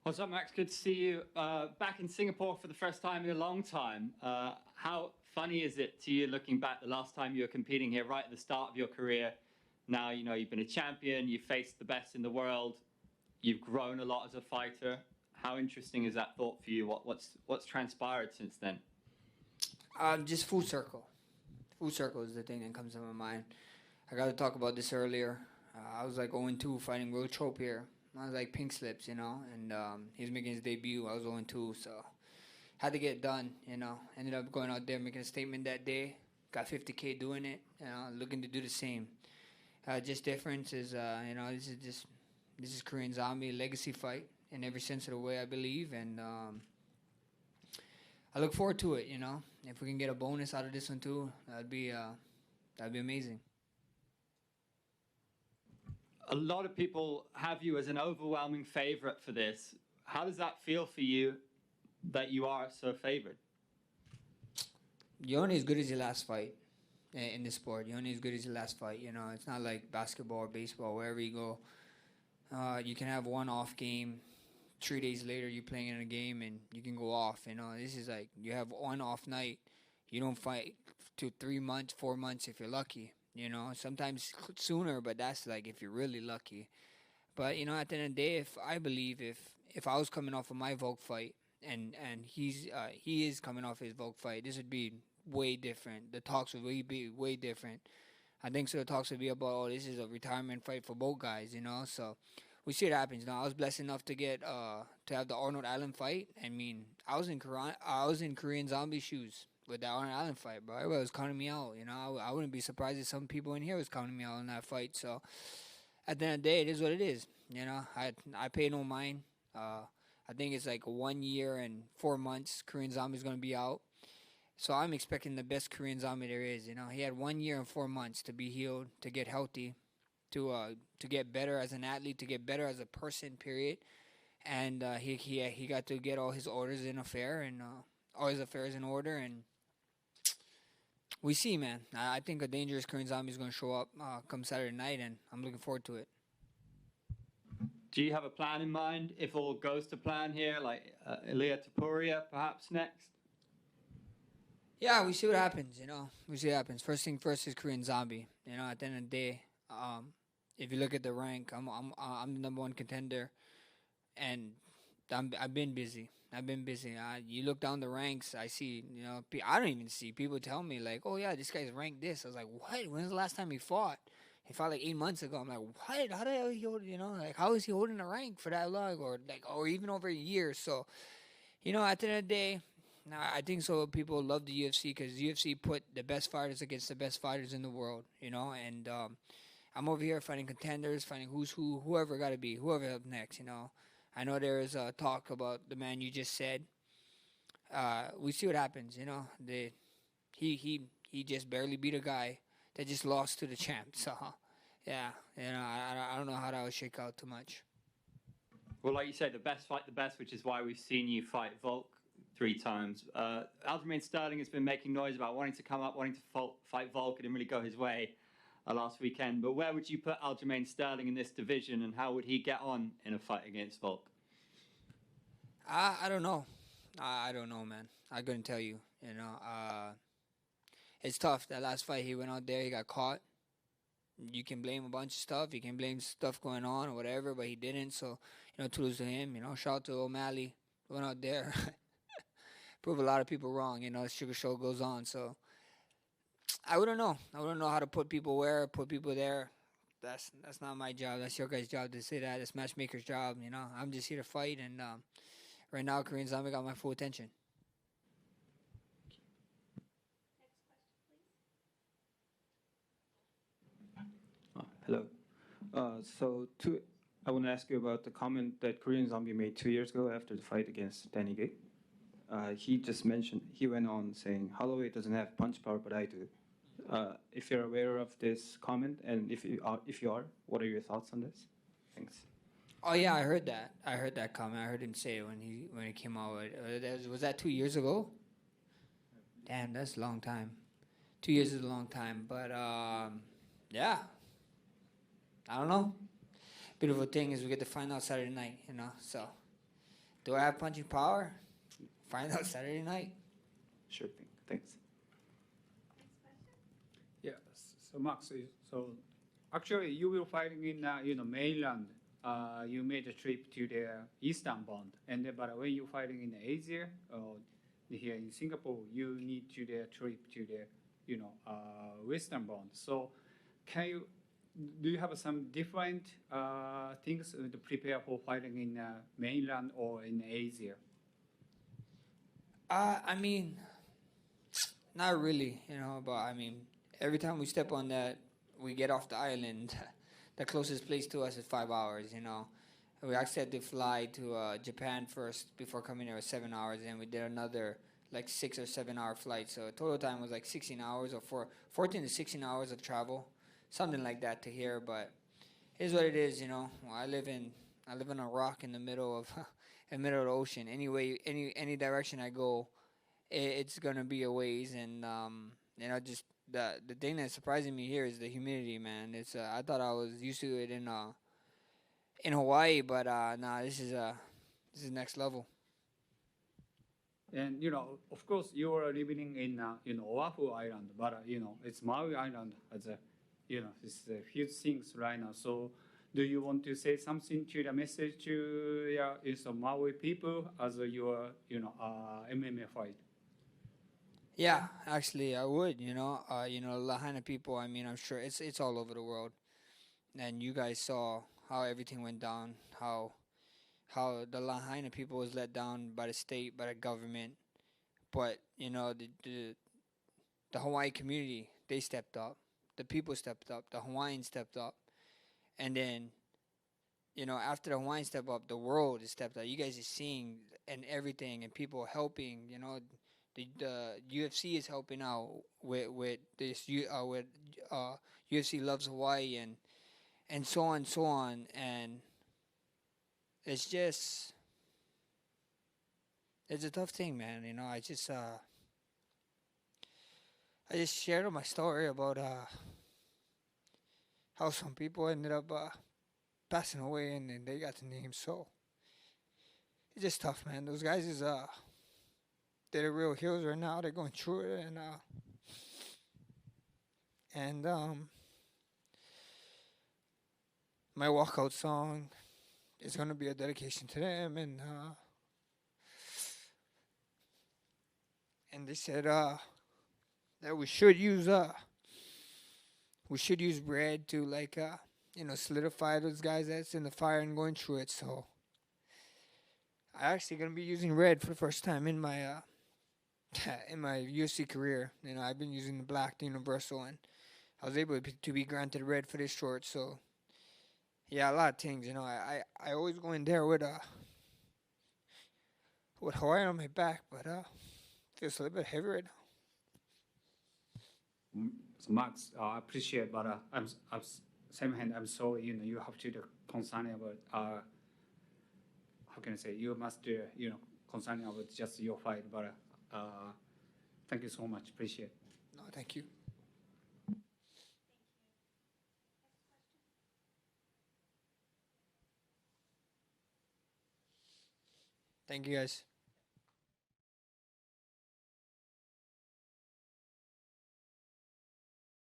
What's up, Max? Good to see you back in Singapore for the first time in a long time. How funny is it to you looking back the last time you were competing here right at the start of your career? Now, you've been a champion, you've faced the best in the world, you've grown a lot as a fighter. How interesting is that thought for you? What's transpired since then? Just full circle. Full circle is the thing that comes to my mind. I got to talk about this earlier. I was like 0-2 fighting Will Trope here. I was like pink slips, and he was making his debut. I was 0-2, so had to get it done, Ended up going out there making a statement that day. Got 50K doing it, looking to do the same. Just difference is, this is Korean Zombie legacy fight in every sense of the way, I believe, and I look forward to it. If we can get a bonus out of this one too, that'd be amazing. A lot of people have you as an overwhelming favorite for this. How does that feel for you that you are so favored? You're only as good as your last fight in this sport. You're only as good as your last fight. It's not like basketball or baseball. Wherever you go, you can have one off game. 3 days later, you're playing in a game and you can go off. This is like you have one off night. You don't fight 2, 3 months, 4 months if you're lucky. Sometimes sooner, but that's like if you're really lucky. But at the end of the day, if I was coming off of my Volk fight and he is coming off his Volk fight, this would be way different. The talks would be way different. I think so. The talks would be about, oh, this is a retirement fight for both guys. So we see what happens. I was blessed enough to get to have the Arnold Allen fight. I mean, I was in Korean Zombie shoes with that Arnold Allen fight, bro. Everybody was counting me out. I wouldn't be surprised if some people in here was counting me out in that fight. So at the end of the day, it is what it is. I pay no mind. I think it's like 1 year and 4 months. Korean Zombie's gonna be out. So I'm expecting the best Korean Zombie there is. He had 1 year and 4 months to be healed, to get healthy, to get better as an athlete, to get better as a person. Period. And he got to get all his orders in affair and all his affairs in order. And we see, man. I think a dangerous Korean Zombie is going to show up come Saturday night, and I'm looking forward to it. Do you have a plan in mind if all goes to plan here, like Ilia Topuria perhaps next? Yeah, we see what happens, We see what happens. First thing first is Korean Zombie. At the end of the day, if you look at the rank, I'm the number one contender, and I've been busy. You look down the ranks, I see, I don't even see people tell me like, oh yeah, this guy's ranked this. I was like, what? When's the last time he fought? He fought like 8 months ago. I'm like, what? How the hell he hold? Like how is he holding the rank for that long, or even over a year? So, at the end of the day, I think so. People love the UFC because the UFC put the best fighters against the best fighters in the world. And I'm over here fighting contenders, fighting who's who, whoever got to be, whoever up next. I know there is a talk about the man you just said. We see what happens, He just barely beat a guy that just lost to the champ. So, yeah, I don't know how that would shake out too much. Well, like you said, the best fight the best, which is why we've seen you fight Volk 3 times. Aljamain Sterling has been making noise about wanting to come up, wanting to fight Volk. It didn't really go his way last weekend. But where would you put Aljamain Sterling in this division, and how would he get on in a fight against Volk? I don't know. I don't know, man. I couldn't tell you. It's tough. That last fight, he went out there, he got caught. You can blame a bunch of stuff. You can blame stuff going on or whatever, but he didn't. So, kudos to him. Shout out to O'Malley. Went out there. Prove a lot of people wrong. The sugar show goes on. So, I wouldn't know. I wouldn't know how to put people where, put people there. That's not my job. That's your guys' job to say that. It's matchmaker's job. I'm just here to fight, and right now, Korean Zombie got my full attention. Hello. I want to ask you about the comment that Korean Zombie made 2 years ago after the fight against Danny Gay. He went on saying, Holloway doesn't have punch power, but I do. If you're aware of this comment, and if you are, what are your thoughts on this? Thanks. Oh yeah, I heard that. I heard that comment. I heard him say it when he came out. Was that 2 years ago? Damn, that's a long time. 2 years is a long time, but yeah. I don't know. Beautiful thing is we get to find out Saturday night, So Do I have punching power? Find out Saturday night. Sure thing. Thanks. Yeah. So Max, so actually you will fighting in mainland. You made a trip to the eastern bound, and but when you fighting in Asia or here in Singapore, you need to the trip to the western bound. So can you do you have some different things to prepare for fighting in mainland or in Asia? I mean, not really, but I mean, every time we step on that, we get off the island. The closest place to us is 5 hours. We actually had to fly to Japan first before coming here with 7 hours, and we did another like 6 or 7 hour flight. So total time was like 16 hours or 14 to 16 hours of travel, something like that to here. But it is what it is. I live in a rock in the middle of in the middle of the ocean. Anyway, any direction I go, it's gonna be a ways, and just the thing that's surprising me here is the humidity, man. It's I thought I was used to it in Hawaii, but nah, this is next level. And of course, you are living in Oahu Island, but it's Maui Island as a it's a huge things right now. So, do you want to say something to the message to Maui people as your MMA fight? Yeah, actually, I would. Lahaina people. I mean, I'm sure it's all over the world, and you guys saw how everything went down. How the Lahaina people was let down by the state, by the government, but the Hawaii community, they stepped up. The people stepped up. The Hawaiians stepped up, and then after the Hawaiians step up, the world has stepped up. You guys are seeing and everything, and people helping. The UFC is helping out with this with UFC Loves Hawaii and so on, and it's a tough thing, man. I just shared my story about how some people ended up passing away and then they got the name. So it's just tough, man. Those guys is they're the real heroes right now. They're going through it, and my walkout song is gonna be a dedication to them, and they said that we should use bread to solidify those guys that's in the fire and going through it. So I actually gonna be using red for the first time in my in my UFC career. I've been using the black, the universal, and I was able to be granted red for this short. So yeah, a lot of things. I always go in there with Hawaii on my back, but feels a little bit heavy right now. So Max, I appreciate, but I'm same hand. I'm sorry. You have to concern about how can I say? You must concern about just your fight, but thank you so much. Appreciate. No, thank you. Thank you, guys.